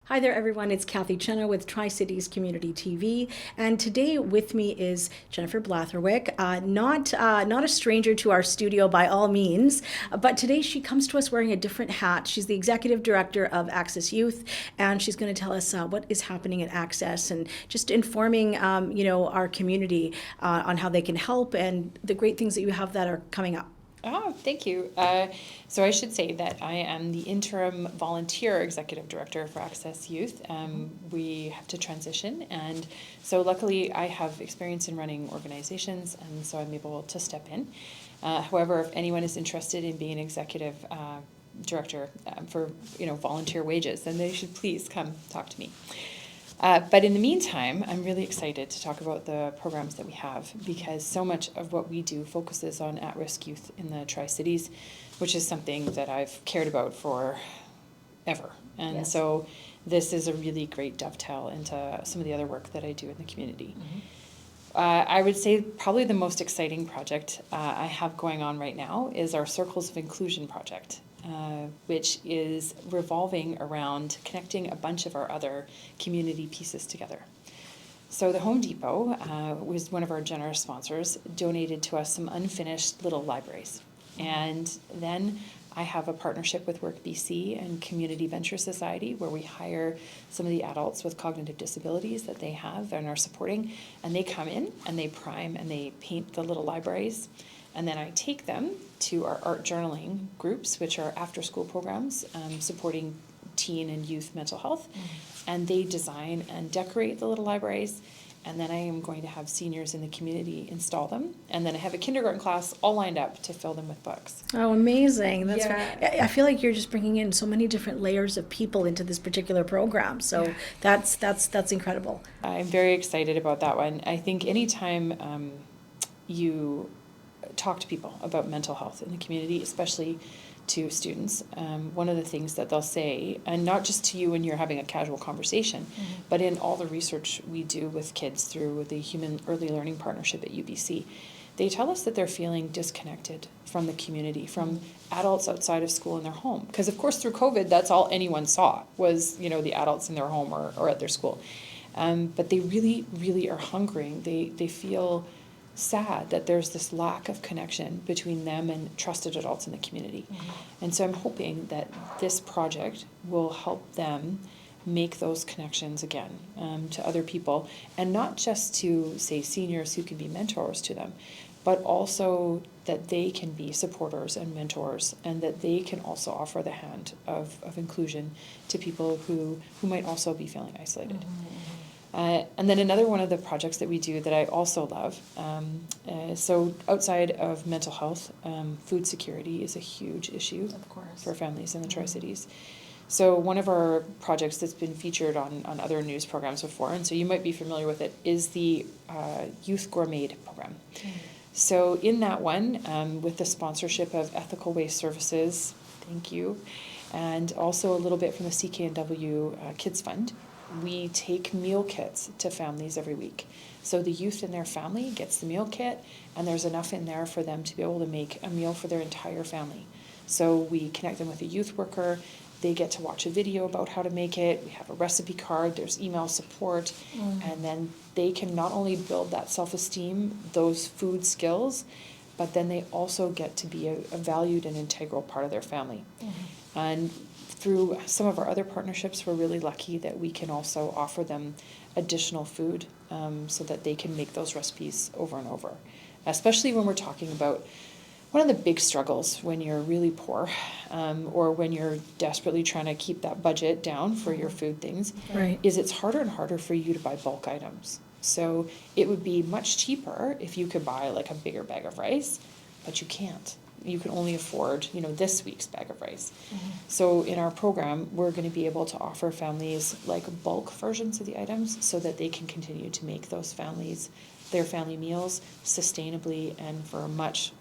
Hi there, everyone. It's Kathy Chenna with Tri-Cities Community TV, and today with me is Jennifer Blatherwick. Not a stranger to our studio by all means, but today she comes to us wearing a different hat. She's the executive director of Access Youth, and she's going to tell us what is happening at Access and just informing, our community on how they can help and the great things that you have that are coming up. Oh, thank you. So I should say that I am the interim volunteer executive director for Access Youth. We have to transition, and so luckily I have experience in running organizations, and so I'm able to step in. However, if anyone is interested in being an executive director for volunteer wages, then they should please come talk to me. But in the meantime, I'm really excited to talk about the programs that we have, because so much of what we do focuses on at-risk youth in the Tri-Cities, which is something that I've cared about for ever. And Yes. so this is a really great dovetail into some of the other work that I do in the community. I would say probably the most exciting project I have going on right now is our Circles of Inclusion project, which is revolving around connecting a bunch of our other community pieces together. So the Home Depot was one of our generous sponsors, donated to us some unfinished little libraries. And then I have a partnership with Work BC and Community Venture Society, where we hire some of the adults with cognitive disabilities that they have and are supporting, and they come in and they prime and they paint the little libraries. And then I take them to our art journaling groups, which are after-school programs supporting teen and youth mental health. And they design and decorate the little libraries. And then I am going to have seniors in the community install them. And then I have a kindergarten class all lined up to fill them with books. Oh, amazing. That's Yeah. I feel like you're just bringing in so many different layers of people into this particular program. So Yeah. that's incredible. I'm very excited about that one. I think anytime you talk to people about mental health in the community, especially to students, one of the things that they'll say, and not just to you when you're having a casual conversation, but in all the research we do with kids through the Human Early Learning Partnership at UBC, they tell us that they're feeling disconnected from the community, from adults outside of school in their home. Because of course through COVID, that's all anyone saw was, the adults in their home or at their school. But they really, really are hungering. They feel sad that there's this lack of connection between them and trusted adults in the community. And so I'm hoping that this project will help them make those connections again to other people, and not just to, say, seniors who can be mentors to them, but also that they can be supporters and mentors, and that they can also offer the hand of inclusion to people who might also be feeling isolated. And then another one of the projects that we do that I also love, so outside of mental health, food security is a huge issue for families in the Tri-Cities. So one of our projects that's been featured on other news programs before, and so you might be familiar with it, is the Youth Gourmet program. So in that one, with the sponsorship of Ethical Waste Services, thank you, and also a little bit from the CKNW Kids Fund, we take meal kits to families every week. So the youth in their family gets the meal kit, and there's enough in there for them to be able to make a meal for their entire family. So we connect them with a youth worker. They get to watch a video about how to make it. We have a recipe card. There's email support. And then they can not only build that self-esteem, those food skills, but then they also get to be a valued and integral part of their family. And through some of our other partnerships, we're really lucky that we can also offer them additional food so that they can make those recipes over and over. Especially when we're talking about one of the big struggles when you're really poor or when you're desperately trying to keep that budget down for your food things, Right. is it's harder and harder for you to buy bulk items. So it would be much cheaper if you could buy like a bigger bag of rice, but you can't. You can only afford, this week's bag of rice. So in our program, we're going to be able to offer families like bulk versions of the items so that they can continue to make those families, their family meals sustainably and for a much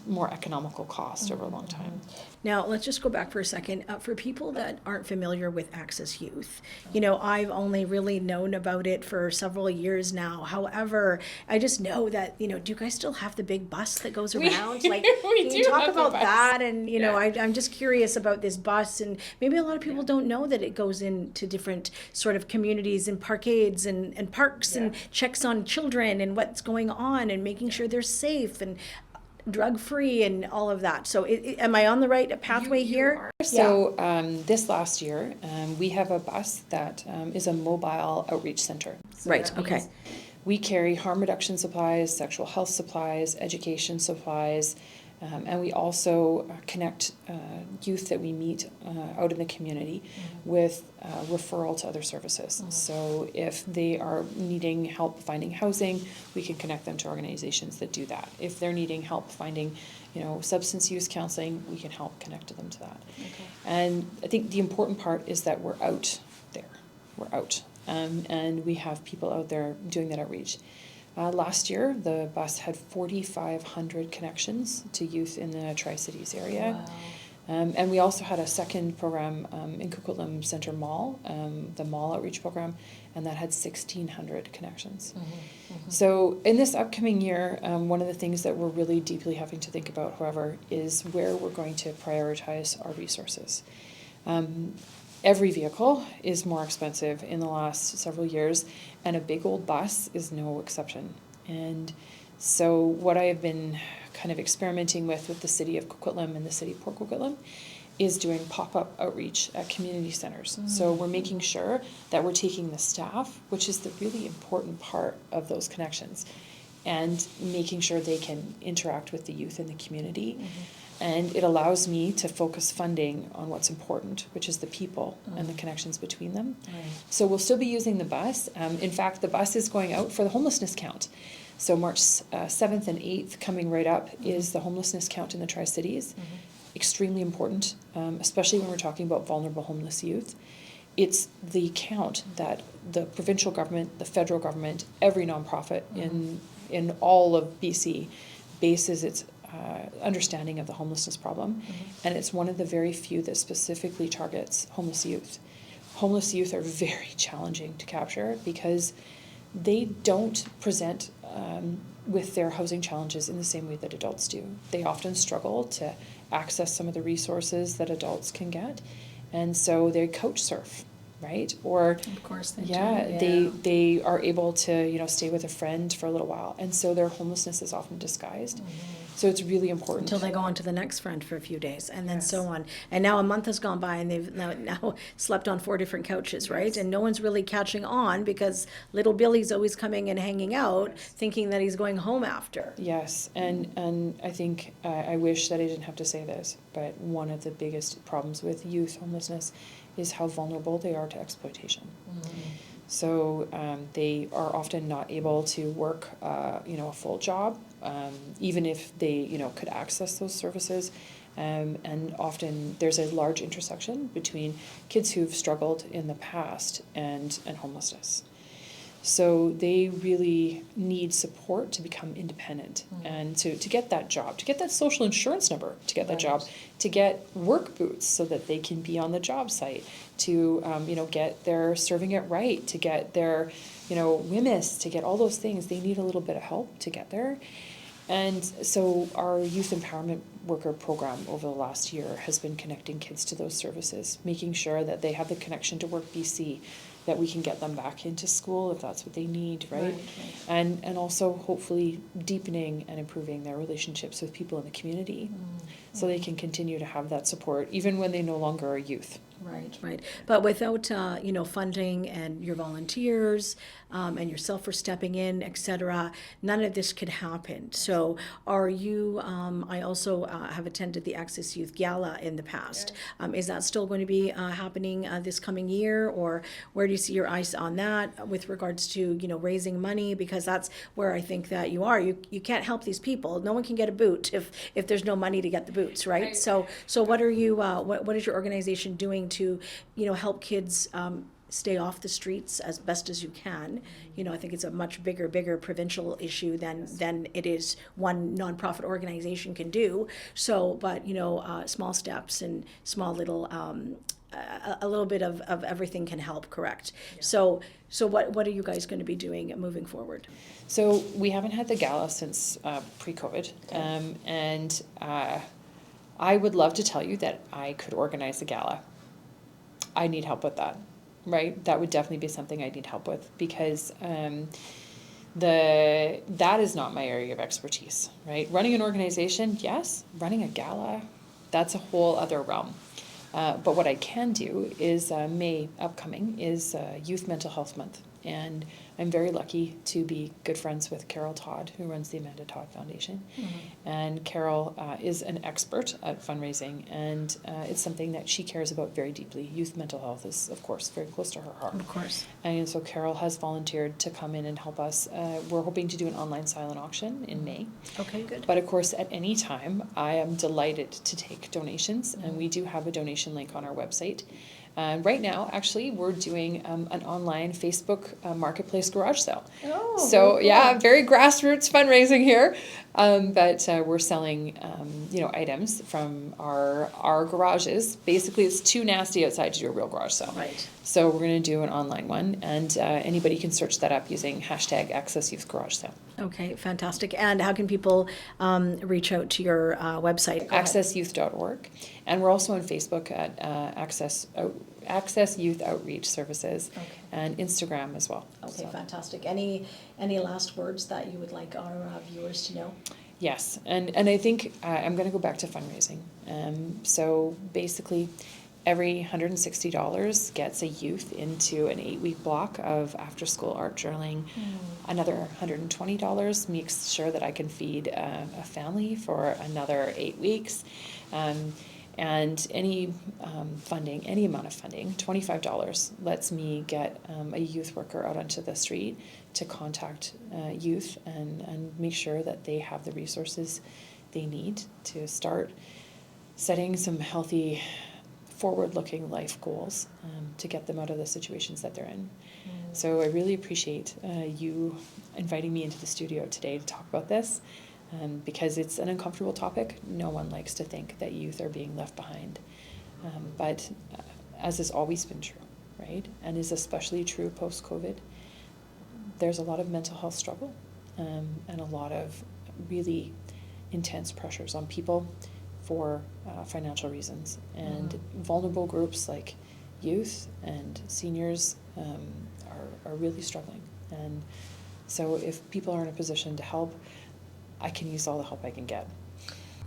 more economical cost over a long time. Now, let's just go back for a second. For people that aren't familiar with Access Youth, you know, I've only really known about it for several years now. However, I just know that, you know, do you guys still have the big bus that goes around? Like, we can do you talk have the about bus. that? And, you know, Yeah. I'm just curious about this bus, and maybe a lot of people don't know that it goes into different sort of communities and parkades and parks and checks on children and what's going on and making sure they're safe and drug-free and all of that. So am I on the right pathway here? So this last year, we have a bus that is a mobile outreach center. So Right, that okay. means we carry harm reduction supplies, sexual health supplies, education supplies, and we also connect youth that we meet out in the community with referral to other services. So if they are needing help finding housing, we can connect them to organizations that do that. If they're needing help finding, you know, substance use counseling, we can help connect them to that. And I think the important part is that we're out there. We're out. And we have people out there doing that outreach. Last year, the bus had 4,500 connections to youth in the Tri-Cities area. And we also had a second program in Coquitlam Centre Mall, the mall outreach program, and that had 1,600 connections. So in this upcoming year, one of the things that we're really deeply having to think about, however, is where we're going to prioritize our resources. Every vehicle is more expensive in the last several years, and a big old bus is no exception. And so what I have been kind of experimenting with the city of Coquitlam and the city of Port Coquitlam is doing pop-up outreach at community centers. So we're making sure that we're taking the staff, which is the really important part of those connections, and making sure they can interact with the youth in the community. And it allows me to focus funding on what's important, which is the people and the connections between them. So we'll still be using the bus. In fact, the bus is going out for the homelessness count. So March 7th and 8th, coming right up, is the homelessness count in the Tri-Cities. Extremely important, especially when we're talking about vulnerable homeless youth. It's the count that the provincial government, the federal government, every nonprofit in all of BC bases its understanding of the homelessness problem, and it's one of the very few that specifically targets homeless youth. Homeless youth are very challenging to capture because they don't present with their housing challenges in the same way that adults do. They often struggle to access some of the resources that adults can get, and so they couch surf, right? Or Of course they do. They are able to, you know, stay with a friend for a little while, and so their homelessness is often disguised. So it's really important. Until they go on to the next friend for a few days, and then so on. And now a month has gone by, and they've now slept on 4 different couches, right? And no one's really catching on because little Billy's always coming and hanging out, thinking that he's going home after. Yes, and I think I wish that I didn't have to say this, but one of the biggest problems with youth homelessness is how vulnerable they are to exploitation. So they are often not able to work, you know, a full job, even if they, you know, could access those services. And often there's a large intersection between kids who've struggled in the past and homelessness. So they really need support to become independent and to get that job, to get that social insurance number, to get that job, to get work boots so that they can be on the job site, to you know, get their serving it right, to get their, you know, WMIS, to get all those things. They need a little bit of help to get there. And so our youth empowerment worker program over the last year has been connecting kids to those services, making sure that they have the connection to Work BC, that we can get them back into school if that's what they need, right? And also hopefully deepening and improving their relationships with people in the community so they can continue to have that support even when they no longer are youth. Right. But without, you know, funding and your volunteers and yourself for stepping in, et cetera, none of this could happen. So are you, I also have attended the Access Youth Gala in the past. Is that still going to be happening this coming year? Or where do you see your eyes on that with regards to, you know, raising money? Because that's where I think that you are. You can't help these people. No one can get a boot if there's no money to get the boots, right? So what are you, what is your organization doing to, you know, help kids stay off the streets as best as you can. You know, I think it's a much bigger provincial issue than it is one nonprofit organization can do. So, but, you know, small steps and small little, a little bit of everything can help, correct? Yeah. So what are you guys going to be doing moving forward? So we haven't had the gala since pre-COVID, Okay. and I would love to tell you that I could organize a gala. I need help with that, right? That would definitely be something I need help with, because that is not my area of expertise, right? Running an organization, yes. Running a gala, that's a whole other realm. But what I can do is May upcoming is Youth Mental Health Month. And I'm very lucky to be good friends with Carol Todd, who runs the Amanda Todd Foundation. Mm-hmm. And Carol is an expert at fundraising, and it's something that she cares about very deeply. Youth mental health is, of course, very close to her heart. Of course. And so Carol has volunteered to come in and help us. We're hoping to do an online silent auction in May. Okay, good. But of course, at any time, I am delighted to take donations, and we do have a donation link on our website. Right now, actually, we're doing an online Facebook marketplace garage sale. Oh, so cool. Yeah, very grassroots fundraising here. But we're selling, items from our garages. Basically, it's too nasty outside to do a real garage sale. Right. So we're going to do an online one, and anybody can search that up using hashtag Access Youth Garage Sale. Okay, fantastic. And how can people reach out to your website? AccessYouth.org. And we're also on Facebook at Access Youth Outreach Services, okay. And Instagram as well. Okay, So, fantastic. Any last words that you would like our viewers to know? yes, and I think I'm going to go back to fundraising. So basically, every $160 gets a youth into an 8-week block of after-school art journaling. Another $120 makes sure that I can feed a family for another 8 weeks. And any funding, any amount of funding, $25 lets me get a youth worker out onto the street to contact youth and make sure that they have the resources they need to start setting some healthy, forward-looking life goals to get them out of the situations that they're in. So I really appreciate you inviting me into the studio today to talk about this. Because it's an uncomfortable topic. No one likes to think that youth are being left behind. But as has always been true, right? And is especially true post-COVID, there's a lot of mental health struggle and a lot of really intense pressures on people for financial reasons. And vulnerable groups like youth and seniors are really struggling. And so if people are in a position to help, I can use all the help I can get.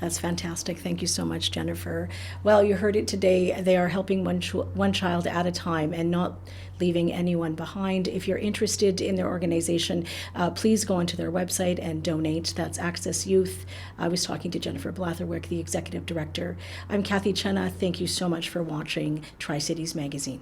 That's fantastic. Thank you so much, Jennifer. Well, you heard it today. They are helping one child at a time and not leaving anyone behind. If you're interested in their organization, please go onto their website and donate. That's Access Youth. I was talking to Jennifer Blatherwick, the Executive Director. I'm Kathy Chenna. Thank you so much for watching Tri-Cities Magazine.